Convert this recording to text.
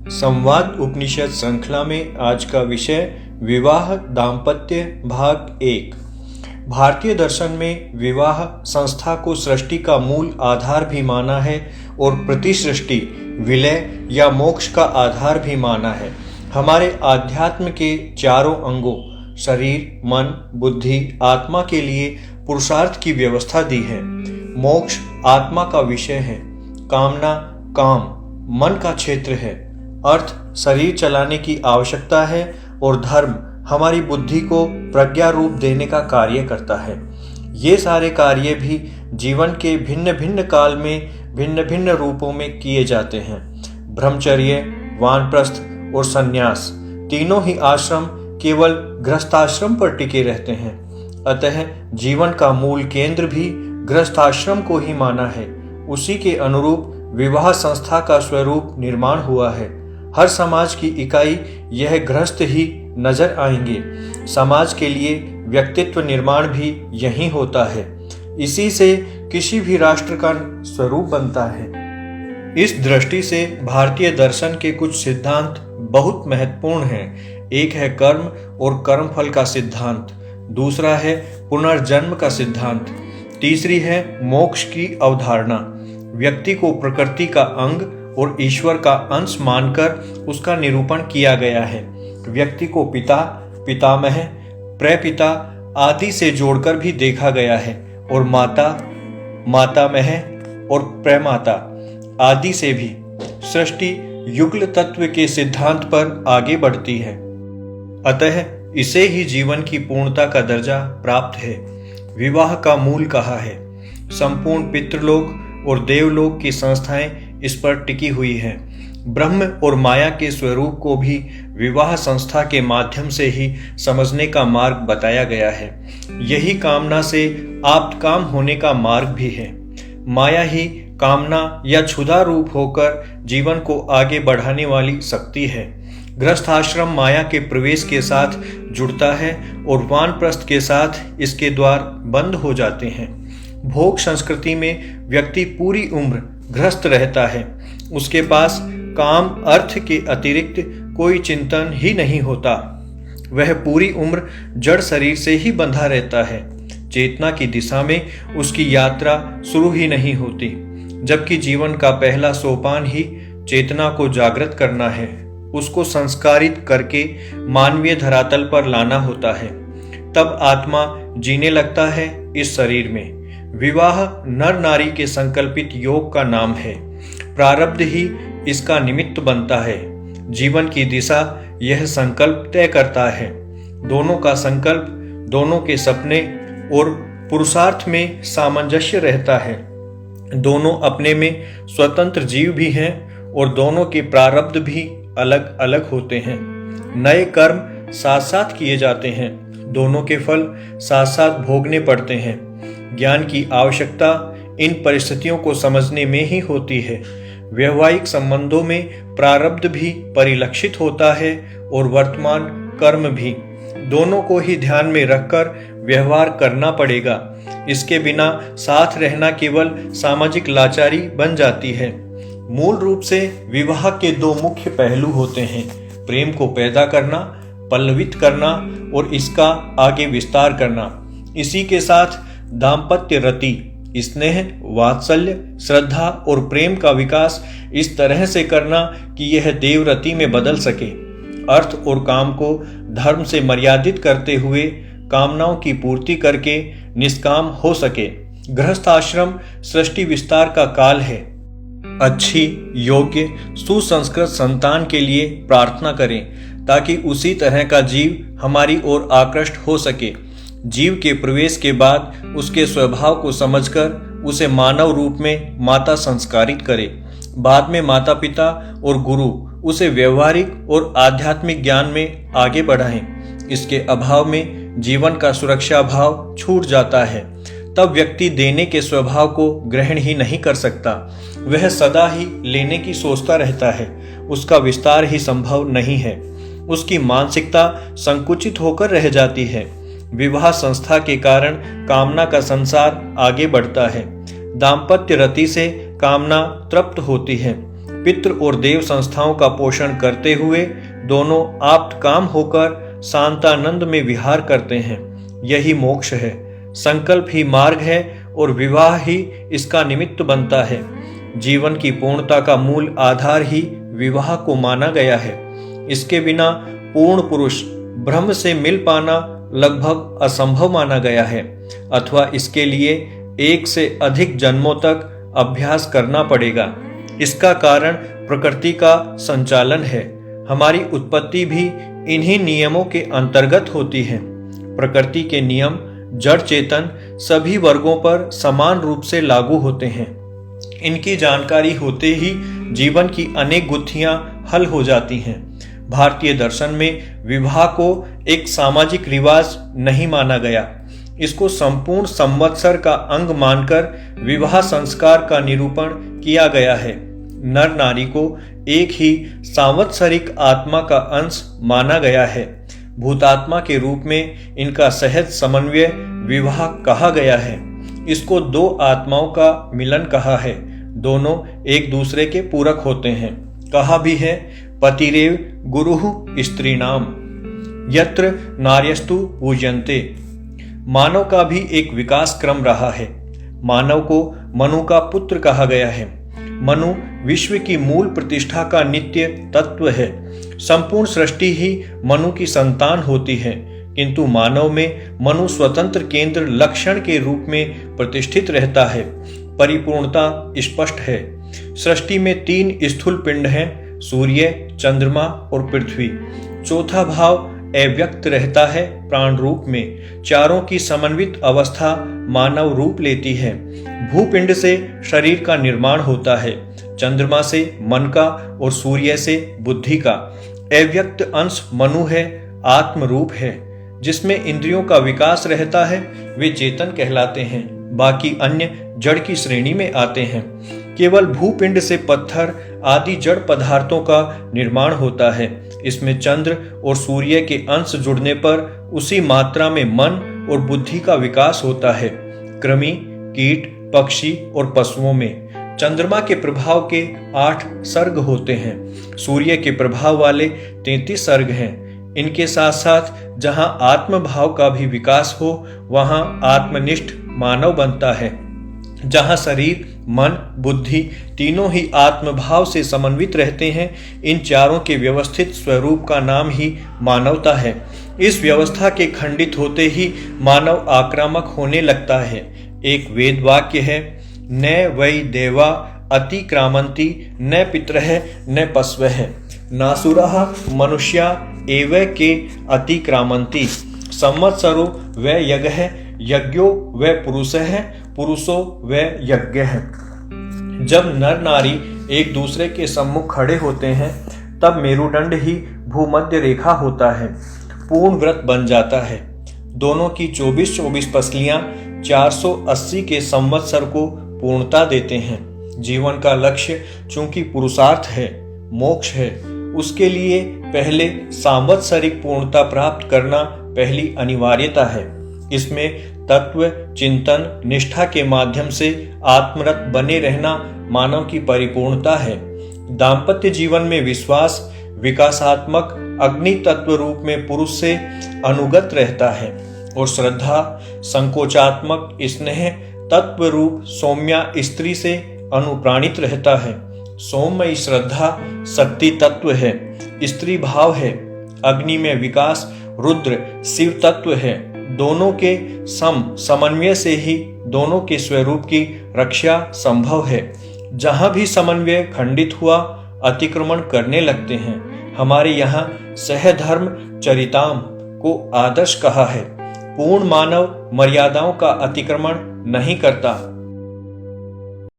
संवाद उपनिषद श्रृंखला में आज का विषय विवाह दाम्पत्य भाग 1। भारतीय दर्शन में विवाह संस्था को सृष्टि का मूल आधार भी माना है और प्रतिसृष्टि विलय या मोक्ष का आधार भी माना है। हमारे आध्यात्म के चारों अंगों शरीर, मन, बुद्धि, आत्मा के लिए पुरुषार्थ की व्यवस्था दी है। मोक्ष आत्मा का विषय है, कामना काम मन का क्षेत्र है, अर्थ शरीर चलाने की आवश्यकता है और धर्म हमारी बुद्धि को प्रज्ञा रूप देने का कार्य करता है। ये सारे कार्य भी जीवन के भिन्न भिन्न काल में भिन्न भिन्न रूपों में किए जाते हैं। ब्रह्मचर्य, वानप्रस्थ और संन्यास तीनों ही आश्रम केवल गृहस्थाश्रम पर टिके रहते हैं। अतः जीवन का मूल केंद्र भी गृहस्थाश्रम को ही माना है। उसी के अनुरूप विवाह संस्था का स्वरूप निर्माण हुआ है। हर समाज की इकाई यह गृहस्थ ही नजर आएंगे। समाज के लिए व्यक्तित्व निर्माण भी यही होता है। इसी से किसी भी राष्ट्र का स्वरूप बनता है। इस दृष्टि से भारतीय दर्शन के कुछ सिद्धांत बहुत महत्वपूर्ण हैं। एक है कर्म और कर्मफल का सिद्धांत, दूसरा है पुनर्जन्म का सिद्धांत, तीसरी है मोक्ष की अवधारणा। व्यक्ति को प्रकृति का अंग और ईश्वर का अंश मानकर उसका निरूपण किया गया है। व्यक्ति को पिता, पितामह, प्रपिता आदि से जोड़कर भी देखा गया है और माता, मातामह और प्रमाता आदि से भी। सृष्टि युगल तत्व के सिद्धांत पर आगे बढ़ती है, अतः इसे ही जीवन की पूर्णता का दर्जा प्राप्त है। विवाह का मूल कहा है। संपूर्ण पितृलोक और देवलोक की संस्थाएं इस पर टिकी हुई हैं। ब्रह्म और माया के स्वरूप को भी विवाह संस्था के माध्यम से ही समझने का मार्ग बताया गया है। यही कामना से आप्त काम होने का मार्ग भी है। माया ही कामना या क्षुधा रूप होकर जीवन को आगे बढ़ाने वाली शक्ति है। गृहस्थाश्रम माया के प्रवेश के साथ जुड़ता है और वानप्रस्थ के साथ इसके द्वार बंद हो जाते हैं। भोग संस्कृति में व्यक्ति पूरी उम्र गृहस्थ रहता है। उसके पास काम अर्थ के अतिरिक्त कोई चिंतन ही नहीं होता। वह पूरी उम्र जड़ शरीर से ही बंधा रहता है। चेतना की दिशा में उसकी यात्रा शुरू ही नहीं होती, जबकि जीवन का पहला सोपान ही चेतना को जागृत करना है, उसको संस्कारित करके मानवीय धरातल पर लाना होता है। तब आत्मा जीने लगता है इस शरीर में। विवाह नर नारी के संकल्पित योग का नाम है। प्रारब्ध ही इसका निमित्त बनता है। जीवन की दिशा यह संकल्प तय करता है। दोनों का संकल्प, दोनों के सपने और पुरुषार्थ में सामंजस्य रहता है। दोनों अपने में स्वतंत्र जीव भी हैं और दोनों के प्रारब्ध भी अलग अलग होते हैं। नए कर्म साथ साथ किए जाते हैं। दोनों के फल साथ साथ भोगने पड़ते हैं। ज्ञान की आवश्यकता इन परिस्थितियों को समझने में ही होती है। वैवाहिक संबंधों में प्रारब्ध भी परिलक्षित होता है और वर्तमान कर्म भी। दोनों को ही ध्यान में रखकर व्यवहार करना पड़ेगा। इसके बिना साथ रहना केवल सामाजिक लाचारी बन जाती है। मूल रूप से विवाह के दो मुख्य पहलू होते हैं, प्रेम को पैदा करना, पल्लवित करना और इसका आगे विस्तार करना। इसी के साथ दाम्पत्य रति, स्नेह, वात्सल्य, श्रद्धा और प्रेम का विकास इस तरह से करना कि यह देवरति में बदल सके। अर्थ और काम को धर्म से मर्यादित करते हुए कामनाओं की पूर्ति करके निष्काम हो सके। गृहस्थाश्रम सृष्टि विस्तार का काल है। अच्छी, योग्य, सुसंस्कृत संतान के लिए प्रार्थना करें ताकि उसी तरह का जीव हमारी ओर आकृष्ट हो सके। जीव के प्रवेश के बाद उसके स्वभाव को समझकर उसे मानव रूप में माता संस्कारित करे। बाद में माता पिता और गुरु उसे व्यवहारिक और आध्यात्मिक ज्ञान में आगे बढ़ाएं। इसके अभाव में जीवन का सुरक्षा भाव छूट जाता है। तब व्यक्ति देने के स्वभाव को ग्रहण ही नहीं कर सकता। वह सदा ही लेने की सोचता रहता है। उसका विस्तार ही संभव नहीं है। उसकी मानसिकता संकुचित होकर रह जाती है। विवाह संस्था के कारण कामना का संसार आगे बढ़ता है। दाम्पत्य रति से कामना तृप्त होती है। पितृ और देव संस्थाओं का पोषण करते हुए दोनों आप्त काम होकर शांतानंद में विहार करते हैं। यही मोक्ष है, संकल्प ही मार्ग है और विवाह ही इसका निमित्त बनता है। जीवन की पूर्णता का मूल आधार ही विवाह को माना गया है। इसके बिना पूर्ण पुरुष ब्रह्म से मिल पाना लगभग असंभव माना गया है, अथवा इसके लिए एक से अधिक जन्मों तक अभ्यास करना पड़ेगा। इसका कारण प्रकृति का संचालन है। हमारी उत्पत्ति भी इन्हीं नियमों के अंतर्गत होती है। प्रकृति के नियम जड़ चेतन सभी वर्गों पर समान रूप से लागू होते हैं। इनकी जानकारी होते ही जीवन की अनेक गुत्थियां हल हो जाती हैं। भारतीय दर्शन में विवाह को एक सामाजिक रिवाज नहीं माना गया। इसको संपूर्ण संवत्सर का अंग मानकर विवाह संस्कार का निरूपण किया गया है। नर नारी को एक ही सांवत्सरिक आत्मा का अंश माना गया है। भूतात्मा के रूप में इनका सहज समन्वय विवाह कहा गया है। इसको दो आत्माओं का मिलन कहा है। दोनों एक दूसरे के पूरक होते हैं। कहा भी है, पतिरेव गुरुः स्त्रीणाम यत्र नार्यस्तु पूज्यन्ते। मानव का भी एक विकास क्रम रहा है। मानव को मनु का पुत्र कहा गया है। मनु विश्व की मूल प्रतिष्ठा का नित्य तत्व है। संपूर्ण सृष्टि ही मनु की संतान होती है, किंतु मानव में मनु स्वतंत्र केंद्र लक्षण के रूप में प्रतिष्ठित रहता है। परिपूर्णता स्पष्ट है। सृष्टि में 3 स्थूल पिंड हैं, सूर्य, चंद्रमा और पृथ्वी। चौथा भाव अव्यक्त रहता है प्राण रूप में। चारों की समन्वित अवस्था मानव रूप लेती है। भूपिंड से शरीर का निर्माण होता है, चंद्रमा से मन का और सूर्य से बुद्धि का। अव्यक्त अंश मनु है, आत्म रूप है। जिसमें इंद्रियों का विकास रहता है वे चेतन कहलाते हैं। बाकी अन्य जड़ की श्रेणी में आते हैं। केवल भूपिंड से पत्थर आदि जड़ पदार्थों का निर्माण होता है। इसमें चंद्र और सूर्य के अंश जुड़ने पर उसी मात्रा में मन और बुद्धि का विकास होता है। कृमि, कीट, पक्षी और पशुओं में चंद्रमा के प्रभाव के 8 सर्ग होते हैं। सूर्य के प्रभाव वाले 33 सर्ग हैं। इनके साथ साथ जहां आत्म भाव का भी विकास हो वहां आत्मनिष्ठ मानव बनता है। जहां शरीर, मन, बुद्धि तीनों ही आत्म भाव से समन्वित रहते हैं, इन चारों के व्यवस्थित स्वरूप का नाम ही मानवता है। इस व्यवस्था के खंडित होते ही मानव आक्रामक होने लगता है। एक वेद वाक्य है, न वै देवा अतिक्रामन्ति न पितरः न पशवः नासुरः मनुष्या एव के अतिक्रामन्ति। संवत्सरो व यज्ञः यज्ञो व पुरुषः पुरुषो व यज्ञः। जब नर नारी एक दूसरे के सम्मुख खड़े होते हैं तब मेरुदंड ही भूमध्य रेखा होता है, पूर्ण व्रत बन जाता है। दोनों की 24-24 पसलियां 480 के संवत्सर को पूर्णता देते हैं। जीवन का लक्ष्य चूंकि पुरुषार्थ है, मोक्ष है, उसके लिए पहले सांवत्सरिक पूर्णता प्राप्त करना पहली अनिवार्यता है। इसमें तत्व चिंतन निष्ठा के माध्यम से आत्मरत बने रहना मानव की परिपूर्णता है। दाम्पत्य जीवन में विश्वास विकासात्मक अग्नि तत्व रूप में पुरुष से अनुगत रहता है और श्रद्धा संकोचात्मक स्नेह तत्व रूप सौम्या स्त्री से अनुप्राणित रहता है। सौम्य श्रद्धा शक्ति तत्व है, स्त्री भाव है। अग्नि में विकास रुद्र शिव तत्व है। दोनों के समन्वय से ही दोनों के स्वरूप की रक्षा संभव है। जहां भी समन्वय खंडित हुआ अतिक्रमण करने लगते हैं। हमारे यहाँ सहधर्म चरिताम को आदर्श कहा है। पूर्ण मानव मर्यादाओं का अतिक्रमण नहीं करता।